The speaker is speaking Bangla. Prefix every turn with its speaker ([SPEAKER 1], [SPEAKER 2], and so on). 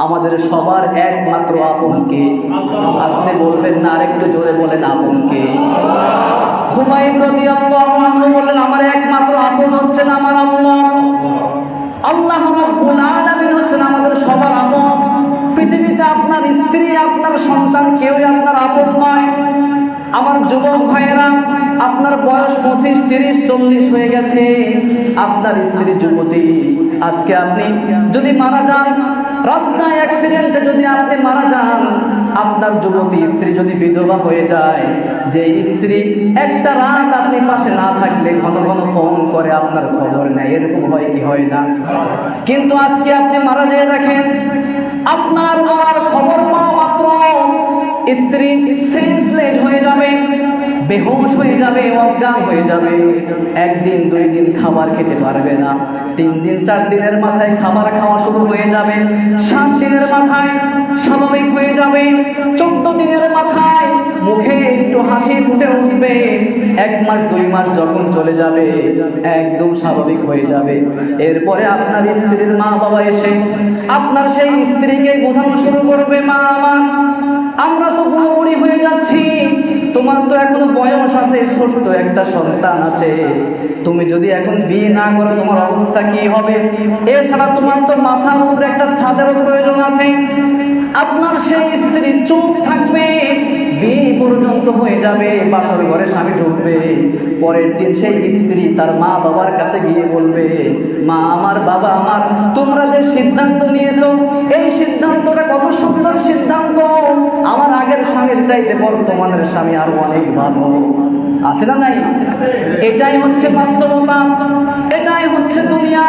[SPEAKER 1] আমাদের সবার একমাত্র আপনকে। আসতে বলবেন না, আরেকটু জোরে বলেন আপনকে। খুবাইব রাদিয়াল্লাহু আনহু বলেন, আমার একমাত্র আপন হচ্ছেন আমার আল্লাহ। আল্লাহ রাব্বুল আলামিন হচ্ছেন আমাদের সবার আপন। পৃথিবীতে আপনার স্ত্রী, আপনার সন্তান কেউই আপনার আপন নয়। আমার যুবক ভাইয়েরা, আপনার বয়স 25, 30, 40 হয়ে গেছে, আপনার স্ত্রী যুবতী। আজকে আপনি যদি মারা যান, রাস্তায় অ্যাক্সিডেন্টে যদি আপনি মারা যান, আপনার যুবতী স্ত্রী যদি বিধবা হয়ে যায়, যে স্ত্রী একটা রাত আপনি পাশে না থাকলে ঘন ঘন ফোন করে আপনার খবর নেয়, এরকম হয় কি হয় না? কিন্তু আজকে আপনি মারা যেয়ে দেখেন, আপনার মরার খবর পাওয়া মাত্র স্ত্রী সেন্সলেস হয়ে যাবে, বেহুশ হয়ে যাবে, অজ্ঞান হয়ে যাবে। একদিন 2 দিন খাবার খেতে পারবে না, 3 দিন 4 দিনের মাথায় খাবার খাওয়া শুরু হয়ে যাবে, 7 দিনের মাথায় স্বাভাবিক হয়ে যাবে, 14 দিনের মাথায় মুখে একটু হাসি ফুটে উঠবে, 1 মাস 2 মাস যখন চলে যাবে একদম স্বাভাবিক হয়ে যাবে। এরপরে আপনার স্ত্রীর মা বাবা এসে আপনার সেই স্ত্রীকে বোঝানো শুরু করবে, মা আমার, আমরা তো বুড়ি হয়ে যাচ্ছি, তোমার তো এখনো বয়স আছে, ছোট্ট একটা সন্তান আছে, তুমি যদি এখন বিয়ে না করো তোমার অবস্থা কি হবে? এছাড়া তোমার তো মাথার উপরে একটা ছাদের প্রয়োজন আছে। আপনার সেই স্ত্রী চুপ থাকবে, বিয়ে পর্যন্ত হয়ে যাবে, বাসর ঘরে স্বামী ঢুকবে। পরের দিন সেই স্ত্রী তার মা বাবার কাছে গিয়ে বলবে, মা আমার, বাবা আমার, তোমরা যে সিদ্ধান্ত নিয়েছো এই সিদ্ধান্তটা কত সুন্দর সিদ্ধান্ত, আমার আগের স্বামীর চাইতে বর্তমানের স্বামী আরো অনেক ভালো। আছে না নাই? এটাই হচ্ছে বাস্তবতা, এটাই হচ্ছে দুনিয়া।